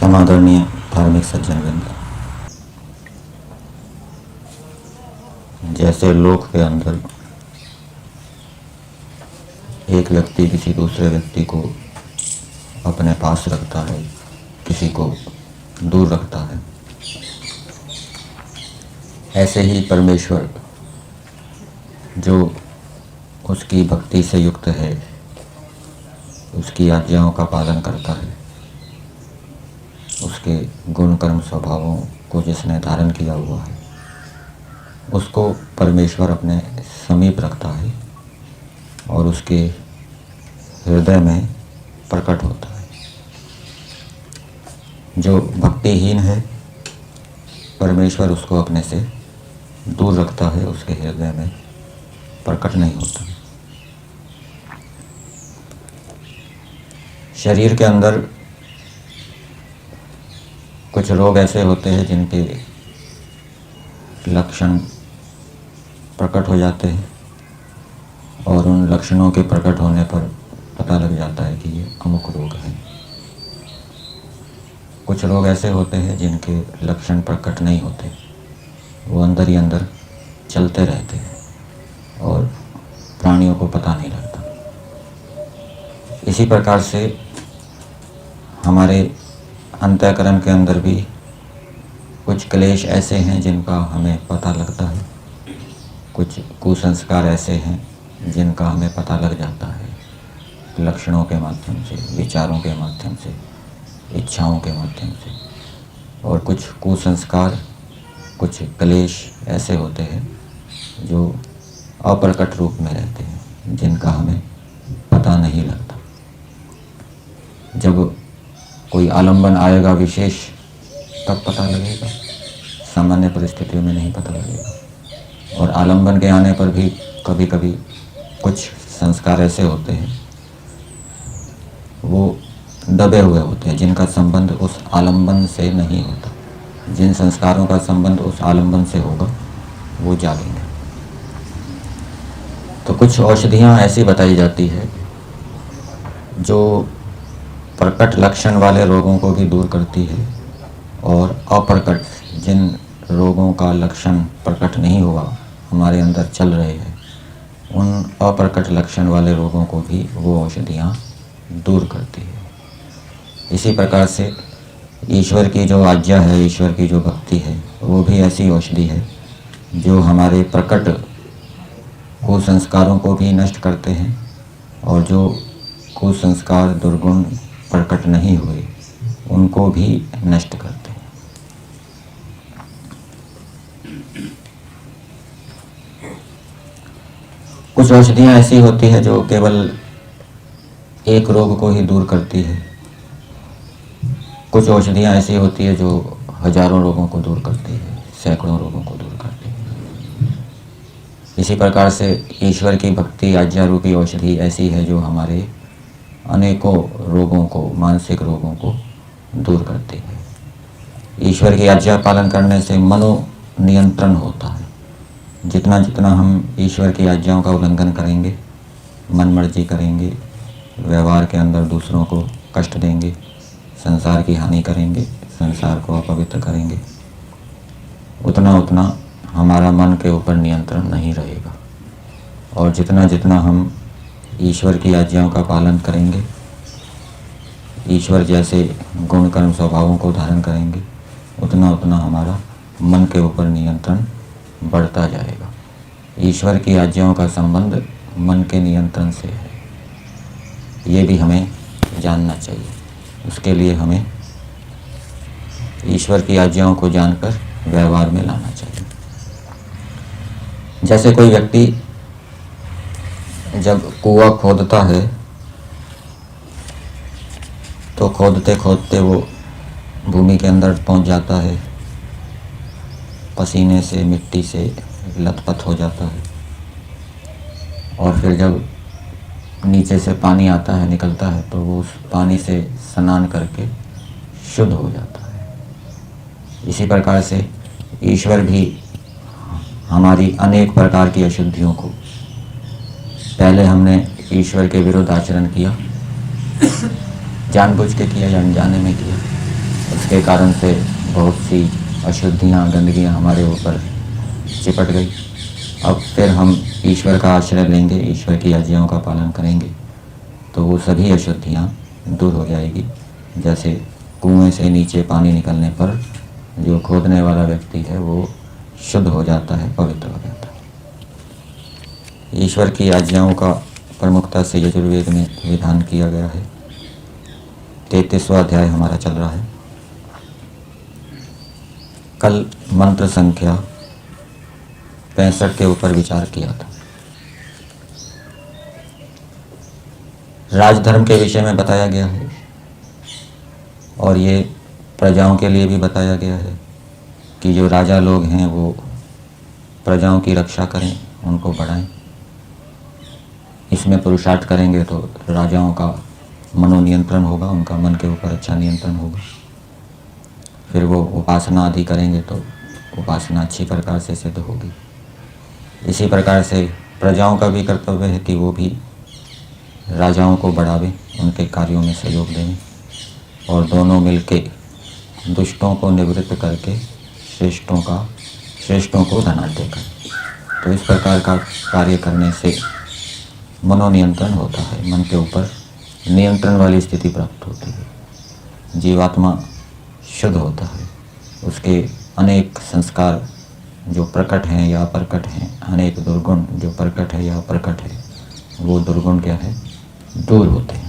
समादरणीय धार्मिक सज्जनवृंद, जैसे लोक के अंदर एक व्यक्ति किसी दूसरे व्यक्ति को अपने पास रखता है, किसी को दूर रखता है, ऐसे ही परमेश्वर जो उसकी भक्ति से युक्त है, उसकी आज्ञाओं का पालन करता है, उसके गुण कर्म स्वभावों को जिसने धारण किया हुआ है, उसको परमेश्वर अपने समीप रखता है और उसके हृदय में प्रकट होता है। जो भक्तिहीन है, परमेश्वर उसको अपने से दूर रखता है, उसके हृदय में प्रकट नहीं होता। शरीर के अंदर कुछ रोग ऐसे होते हैं जिनके लक्षण प्रकट हो जाते हैं और उन लक्षणों के प्रकट होने पर पता लग जाता है कि ये अमुक रोग है। कुछ रोग ऐसे होते हैं जिनके लक्षण प्रकट नहीं होते, वो अंदर ही अंदर चलते रहते हैं और प्राणियों को पता नहीं लगता। इसी प्रकार से हमारे अंतःकरण के अंदर भी कुछ क्लेश ऐसे हैं जिनका हमें पता लगता है, कुछ कुसंस्कार ऐसे हैं जिनका हमें पता लग जाता है लक्षणों के माध्यम से, विचारों के माध्यम से, इच्छाओं के माध्यम से। और कुछ कुसंस्कार, कुछ क्लेश ऐसे होते हैं जो अप्रकट रूप में रहते हैं, जिनका हमें पता नहीं लगता। जब कोई आलंबन आएगा विशेष, तब पता लगेगा, सामान्य परिस्थितियों में नहीं पता लगेगा। और आलंबन के आने पर भी कभी कभी कुछ संस्कार ऐसे होते हैं, वो दबे हुए होते हैं, जिनका संबंध उस आलंबन से नहीं होता। जिन संस्कारों का संबंध उस आलंबन से होगा वो जागेंगे। तो कुछ औषधियाँ ऐसी बताई जाती है जो प्रकट लक्षण वाले रोगों को भी दूर करती है और अप्रकट, जिन रोगों का लक्षण प्रकट नहीं हुआ, हमारे अंदर चल रहे हैं, उन अप्रकट लक्षण वाले रोगों को भी वो औषधियाँ दूर करती है। इसी प्रकार से ईश्वर की जो आज्ञा है, ईश्वर की जो भक्ति है, वो भी ऐसी औषधि है जो हमारे प्रकट कुसंस्कारों को भी नष्ट करते हैं और जो कुसंस्कार दुर्गुण प्रकट नहीं हुए उनको भी नष्ट करते हैं। कुछ औषधियाँ ऐसी होती है जो केवल एक रोग को ही दूर करती है, कुछ औषधियाँ ऐसी होती है जो हजारों रोगों को दूर करती है, सैकड़ों रोगों को दूर करती है। इसी प्रकार से ईश्वर की भक्ति आज्ञा रूपी औषधि ऐसी है जो हमारे अनेकों रोगों को, मानसिक रोगों को दूर करती है। ईश्वर की आज्ञा पालन करने से मनोनियंत्रण होता है। जितना जितना हम ईश्वर की आज्ञाओं का उल्लंघन करेंगे, मन मर्जी करेंगे, व्यवहार के अंदर दूसरों को कष्ट देंगे, संसार की हानि करेंगे, संसार को अपवित्र करेंगे, उतना उतना हमारा मन के ऊपर नियंत्रण नहीं रहेगा। और जितना जितना हम ईश्वर की आज्ञाओं का पालन करेंगे, ईश्वर जैसे गुण कर्म स्वभावों को धारण करेंगे, उतना उतना हमारा मन के ऊपर नियंत्रण बढ़ता जाएगा। ईश्वर की आज्ञाओं का संबंध मन के नियंत्रण से है, ये भी हमें जानना चाहिए। उसके लिए हमें ईश्वर की आज्ञाओं को जानकर व्यवहार में लाना चाहिए। जैसे कोई व्यक्ति जब कुआं खोदता है तो खोदते खोदते वो भूमि के अंदर पहुंच जाता है, पसीने से, मिट्टी से लथपथ हो जाता है और फिर जब नीचे से पानी आता है, निकलता है, तो वो उस पानी से स्नान करके शुद्ध हो जाता है। इसी प्रकार से ईश्वर भी हमारी अनेक प्रकार की अशुद्धियों को, पहले हमने ईश्वर के विरुद्ध आचरण किया, जानबूझ के किया या अनजाने में किया, इसके कारण से बहुत सी अशुद्धियाँ, गंदगियाँ हमारे ऊपर चिपट गई। अब फिर हम ईश्वर का आश्रय लेंगे, ईश्वर की आज्ञाओं का पालन करेंगे तो वो सभी अशुद्धियाँ दूर हो जाएगी। जैसे कुएं से नीचे पानी निकलने पर जो खोदने वाला व्यक्ति है वो शुद्ध हो जाता है, पवित्र हो जाता है। ईश्वर की आज्ञाओं का प्रमुखता से यजुर्वेद में विधान किया गया है। 33वां अध्याय हमारा चल रहा है। कल मंत्र संख्या 65 के ऊपर विचार किया था। राजधर्म के विषय में बताया गया है और ये प्रजाओं के लिए भी बताया गया है कि जो राजा लोग हैं वो प्रजाओं की रक्षा करें, उनको बढ़ाएं। इसमें पुरुषार्थ करेंगे तो राजाओं का मनोनियंत्रण होगा, उनका मन के ऊपर अच्छा नियंत्रण होगा। फिर वो उपासना आदि करेंगे तो उपासना अच्छी प्रकार से सिद्ध होगी। इसी प्रकार से प्रजाओं का भी कर्तव्य है कि वो भी राजाओं को बढ़ावें, उनके कार्यों में सहयोग दें और दोनों मिलके दुष्टों को निवृत्त करके श्रेष्ठों को धनाढ्य करें। तो इस प्रकार का कार्य करने से मनोनियंत्रण होता है, मन के ऊपर नियंत्रण वाली स्थिति प्राप्त होती है। जीवात्मा शुद्ध होता है, उसके अनेक संस्कार जो प्रकट हैं या अप्रकट हैं, अनेक दुर्गुण जो प्रकट है या अप्रकट है, वो दुर्गुण क्या है, दूर होते हैं।